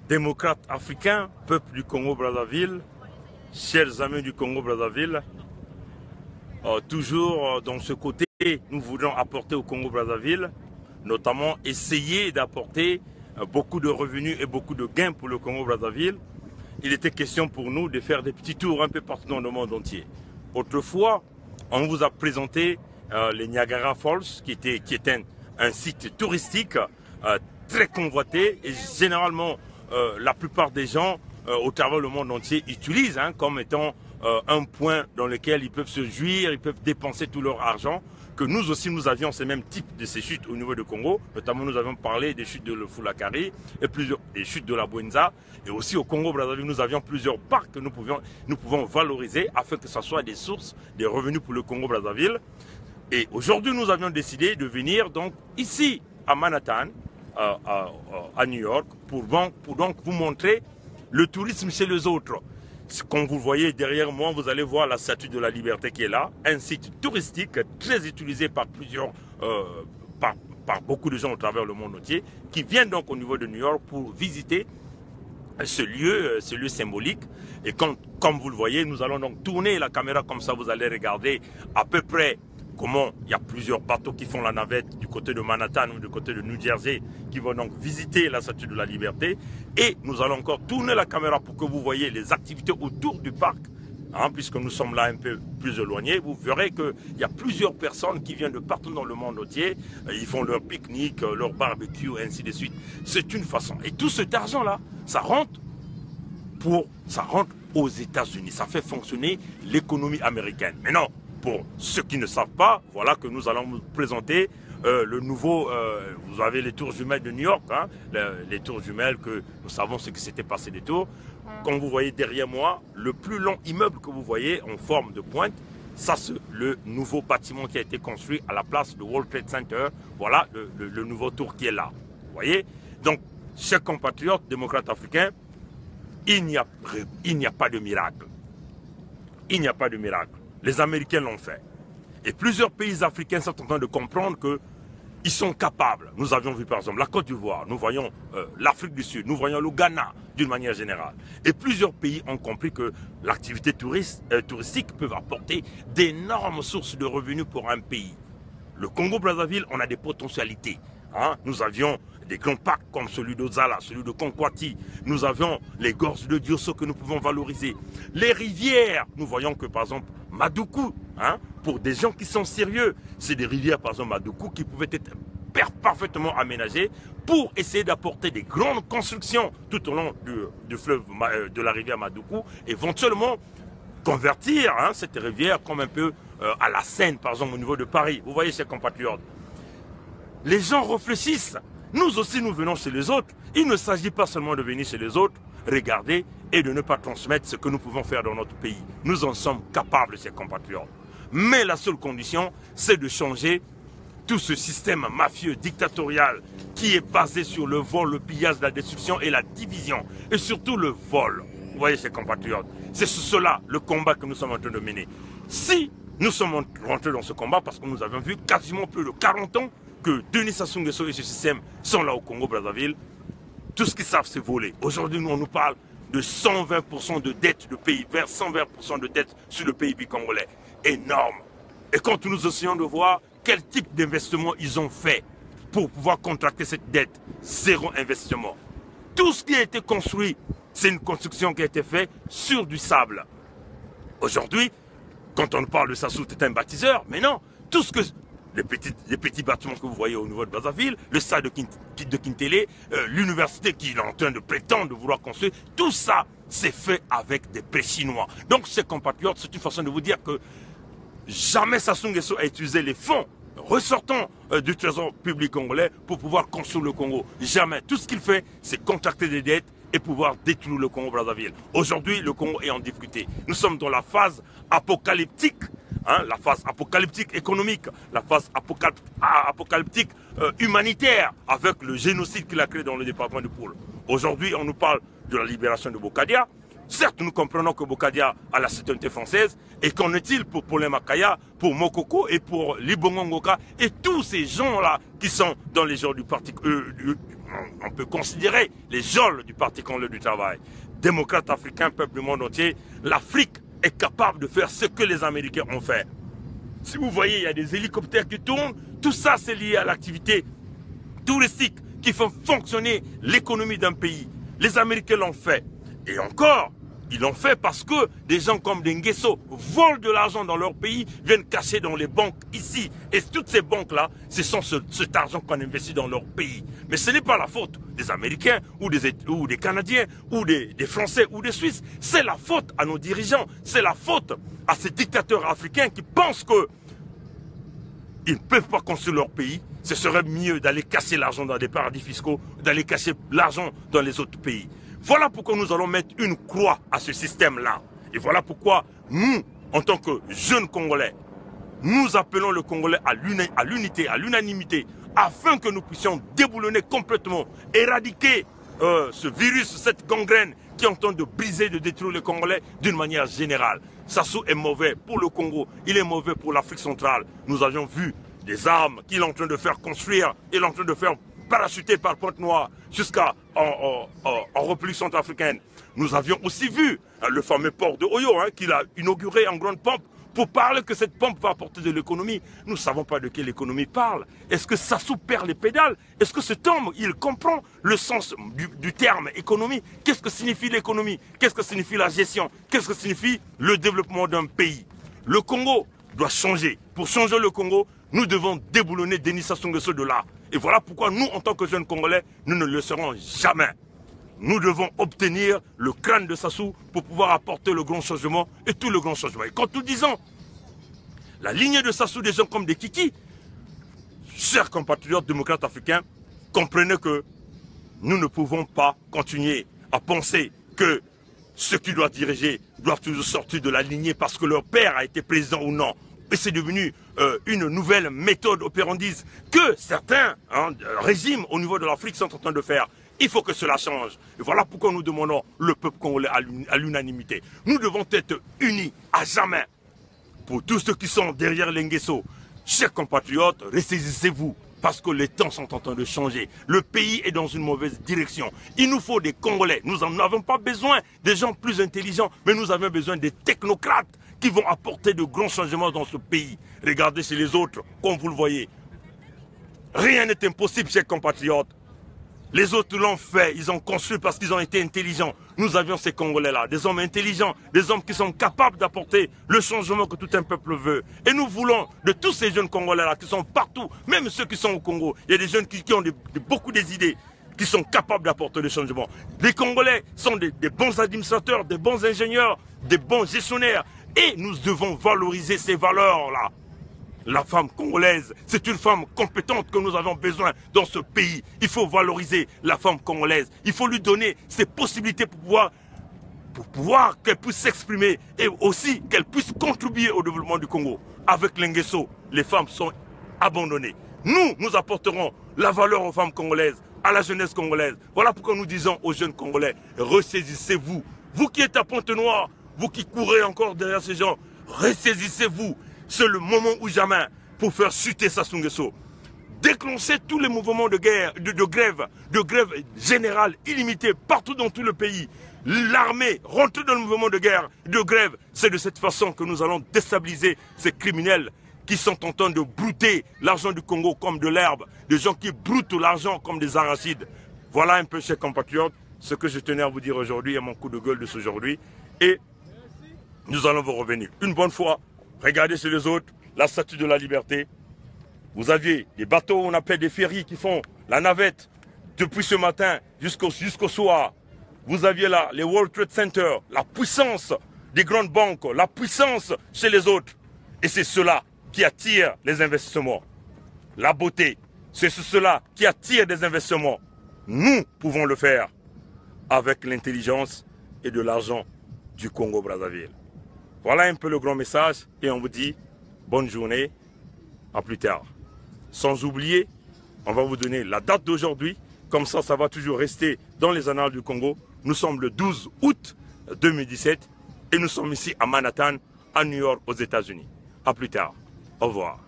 Démocrates africains, peuple du Congo-Brazzaville, chers amis du Congo-Brazzaville, toujours dans ce côté, nous voulons apporter au Congo-Brazzaville, notamment essayer d'apporter beaucoup de revenus et beaucoup de gains pour le Congo-Brazzaville. Il était question pour nous de faire des petits tours un peu partout dans le monde entier. Autrefois, on vous a présenté les Niagara Falls, qui est un site touristique très convoité et généralement la plupart des gens au travers le monde entier utilisent comme étant un point dans lequel ils peuvent se jouir, ils peuvent dépenser tout leur argent. Que nous aussi nous avions ces mêmes types de ces chutes au niveau du Congo, notamment nous avions parlé des chutes de l'Efulakari et des chutes de la Bwenza, et aussi au Congo-Brazzaville nous avions plusieurs parcs que nous pouvons valoriser afin que ce soit des sources, des revenus pour le Congo-Brazzaville. Et aujourd'hui nous avions décidé de venir donc ici à Manhattan, à New York, pour donc vous montrer le tourisme chez les autres. Comme vous voyez derrière moi, vous allez voir la Statue de la Liberté qui est là, un site touristique très utilisé par par beaucoup de gens au travers le monde entier, qui viennent donc au niveau de New York pour visiter ce lieu symbolique. Et comme vous le voyez, nous allons donc tourner la caméra comme ça, vous allez regarder à peu près comment il y a plusieurs bateaux qui font la navette du côté de Manhattan ou du côté de New Jersey qui vont donc visiter la Statue de la Liberté. Et nous allons encore tourner la caméra pour que vous voyez les activités autour du parc. Puisque nous sommes là un peu plus éloignés, vous verrez qu'il y a plusieurs personnes qui viennent de partout dans le monde entier. Ils font leur pique-nique, leur barbecue, et ainsi de suite. C'est une façon. Et tout cet argent-là, ça rentre aux États-Unis. Ça fait fonctionner l'économie américaine. Mais non, pour ceux qui ne savent pas, voilà que nous allons vous présenter le nouveau, vous avez les tours jumelles de New York, les tours jumelles que nous savons ce qui s'était passé des tours. Comme vous voyez derrière moi, le plus long immeuble que vous voyez en forme de pointe, ça c'est le nouveau bâtiment qui a été construit à la place de World Trade Center. Voilà le nouveau tour qui est là. Vous voyez? Donc, chers compatriotes démocrates africains, il n'y a pas de miracle. Il n'y a pas de miracle. Les Américains l'ont fait. Et plusieurs pays africains sont en train de comprendre qu'ils sont capables. Nous avions vu par exemple la Côte d'Ivoire, nous voyons l'Afrique du Sud, nous voyons le Ghana d'une manière générale. Et plusieurs pays ont compris que l'activité touristique peut apporter d'énormes sources de revenus pour un pays. Le Congo-Brazzaville, on a des potentialités. Nous avions des grands parcs comme celui d'Ozala, celui de Konkwati. Nous avions les gorges de Diosso que nous pouvons valoriser. Les rivières, nous voyons que par exemple Madoukou, pour des gens qui sont sérieux, c'est des rivières par exemple Madoukou qui pouvaient être parfaitement aménagées pour essayer d'apporter des grandes constructions tout au long du fleuve de la rivière Madoukou, éventuellement convertir cette rivière comme un peu à la Seine par exemple au niveau de Paris. Vous voyez, chers compatriotes, les gens réfléchissent. Nous aussi, nous venons chez les autres. Il ne s'agit pas seulement de venir chez les autres, regarder et de ne pas transmettre ce que nous pouvons faire dans notre pays. Nous en sommes capables, chers compatriotes. Mais la seule condition, c'est de changer tout ce système mafieux, dictatorial, qui est basé sur le vol, le pillage, la destruction et la division. Et surtout le vol. Vous voyez, chers compatriotes, c'est sur cela le combat que nous sommes en train de mener. Si nous sommes rentrés dans ce combat, parce que nous avons vu quasiment plus de 40 ans que Denis Sassou Nguesso et ce système sont là au Congo-Brazzaville, tout ce qu'ils savent, c'est voler. Aujourd'hui, nous, on nous parle de 120% de dette de pays, vers 120% de dette sur le PIB congolais. Énorme. Et quand nous essayons de voir quel type d'investissement ils ont fait pour pouvoir contracter cette dette, zéro investissement. Tout ce qui a été construit, c'est une construction qui a été faite sur du sable. Aujourd'hui, quand on parle de Sassou, c'est un bâtisseur, mais non, tout ce que... Les petits bâtiments que vous voyez au niveau de Brazzaville, le stade de Kintélé, l'université qui est en train de prétendre de vouloir construire, tout ça, c'est fait avec des prêts chinois. Donc, ces compatriotes, c'est une façon de vous dire que jamais Sassou Nguesso a utilisé les fonds ressortants du trésor public congolais pour pouvoir construire le Congo. Jamais. Tout ce qu'il fait, c'est contracter des dettes et pouvoir détruire le Congo-Brazzaville. Aujourd'hui, le Congo est en difficulté. Nous sommes dans la phase apocalyptique. La phase apocalyptique économique, la phase apocalyptique humanitaire, avec le génocide qu'il a créé dans le département du Pôle. Aujourd'hui, on nous parle de la libération de Bokadia. Certes, nous comprenons que Bokadia a la citoyenneté française, et qu'en est-il pour Paulin Makaya, pour Mokoko et pour Libongo Ngoka, et tous ces gens-là qui sont dans les genres du parti, on peut considérer les geôles du Parti congolais du travail. Démocrates africains, peuple du monde entier, l'Afrique est capable de faire ce que les Américains ont fait. Si vous voyez, il y a des hélicoptères qui tournent, tout ça c'est lié à l'activité touristique qui fait fonctionner l'économie d'un pays. Les Américains l'ont fait. Et encore, ils l'ont fait parce que des gens comme des Nguesso volent de l'argent dans leur pays, viennent cacher dans les banques ici. Et toutes ces banques-là, ce sont cet argent qu'on investit dans leur pays. Mais ce n'est pas la faute des Américains ou des Canadiens ou des Français ou des Suisses. C'est la faute à nos dirigeants. C'est la faute à ces dictateurs africains qui pensent que ils ne peuvent pas construire leur pays. Ce serait mieux d'aller casser l'argent dans des paradis fiscaux, d'aller casser l'argent dans les autres pays. Voilà pourquoi nous allons mettre une croix à ce système-là. Et voilà pourquoi nous, en tant que jeunes Congolais, nous appelons le Congolais à l'unité, à l'unanimité, afin que nous puissions déboulonner complètement, éradiquer ce virus, cette gangrène qui est en train de briser, de détruire les Congolais d'une manière générale. Sassou est mauvais pour le Congo, il est mauvais pour l'Afrique centrale. Nous avions vu des armes qu'il est en train de faire construire, il est en train de faire parachuter par Pointe-Noire jusqu'en République centrafricaine. Nous avions aussi vu le fameux port de Oyo qu'il a inauguré en grande pompe pour parler que cette pompe va apporter de l'économie. Nous ne savons pas de quelle économie parle. Est-ce que Sassou perd les pédales? Est-ce que cet homme, il comprend le sens du terme économie? Qu'est-ce que signifie l'économie? Qu'est-ce que signifie la gestion? Qu'est-ce que signifie le développement d'un pays? Le Congo doit changer. Pour changer le Congo, nous devons déboulonner Denis Sassou Nguesso de là. Et voilà pourquoi nous, en tant que jeunes Congolais, nous ne le serons jamais. Nous devons obtenir le crâne de Sassou pour pouvoir apporter le grand changement et tout le grand changement. Et quand nous disons la lignée de Sassou, des gens comme des Kiki, chers compatriotes démocrates africains, comprenez que nous ne pouvons pas continuer à penser que ceux qui doivent diriger doivent toujours sortir de la lignée parce que leur père a été président ou non. Et c'est devenu une nouvelle méthode opérandise que certains régimes au niveau de l'Afrique sont en train de faire. Il faut que cela change. Et voilà pourquoi nous demandons le peuple congolais à l'unanimité. Nous devons être unis à jamais. Pour tous ceux qui sont derrière les Nguesso, chers compatriotes, ressaisissez-vous. Parce que les temps sont en train de changer. Le pays est dans une mauvaise direction. Il nous faut des Congolais. Nous n'en avons pas besoin des gens plus intelligents, mais nous avons besoin des technocrates qui vont apporter de grands changements dans ce pays. Regardez chez les autres, comme vous le voyez. Rien n'est impossible, chers compatriotes. Les autres l'ont fait, ils ont construit parce qu'ils ont été intelligents. Nous avions ces Congolais-là, des hommes intelligents, des hommes qui sont capables d'apporter le changement que tout un peuple veut. Et nous voulons de tous ces jeunes Congolais-là qui sont partout, même ceux qui sont au Congo. Il y a des jeunes qui ont beaucoup d'idées, qui sont capables d'apporter le changement. Les Congolais sont des bons administrateurs, des bons ingénieurs, des bons gestionnaires. Et nous devons valoriser ces valeurs-là. La femme congolaise, c'est une femme compétente que nous avons besoin dans ce pays. Il faut valoriser la femme congolaise. Il faut lui donner ses possibilités pour pouvoir qu'elle puisse s'exprimer et aussi qu'elle puisse contribuer au développement du Congo. Avec l'Nguesso, les femmes sont abandonnées. Nous apporterons la valeur aux femmes congolaises, à la jeunesse congolaise. Voilà pourquoi nous disons aux jeunes Congolais, ressaisissez-vous. Vous qui êtes à Pointe-Noire, vous qui courez encore derrière ces gens, ressaisissez-vous. C'est le moment ou jamais pour faire chuter Sassou Nguesso. Déclencher tous les mouvements de guerre, de grève générale, illimitée, partout dans tout le pays. L'armée rentre dans le mouvement de guerre, de grève. C'est de cette façon que nous allons déstabiliser ces criminels qui sont en train de brouter l'argent du Congo comme de l'herbe. Des gens qui broutent l'argent comme des arachides. Voilà un peu, chers compatriotes, ce que je tenais à vous dire aujourd'hui et mon coup de gueule de ce aujourd'hui. Et nous allons vous revenir. Une bonne fois. Regardez chez les autres, la statue de la liberté. Vous aviez des bateaux, on appelle des ferries qui font la navette depuis ce matin jusqu'au soir. Vous aviez là les World Trade Center, la puissance des grandes banques, la puissance chez les autres. Et c'est cela qui attire les investissements. La beauté, c'est cela qui attire des investissements. Nous pouvons le faire avec l'intelligence et de l'argent du Congo-Brazzaville. Voilà un peu le grand message et on vous dit bonne journée, à plus tard. Sans oublier, on va vous donner la date d'aujourd'hui, comme ça va toujours rester dans les annales du Congo. Nous sommes le 12 août 2017 et nous sommes ici à Manhattan, à New York, aux États-Unis. À plus tard. Au revoir.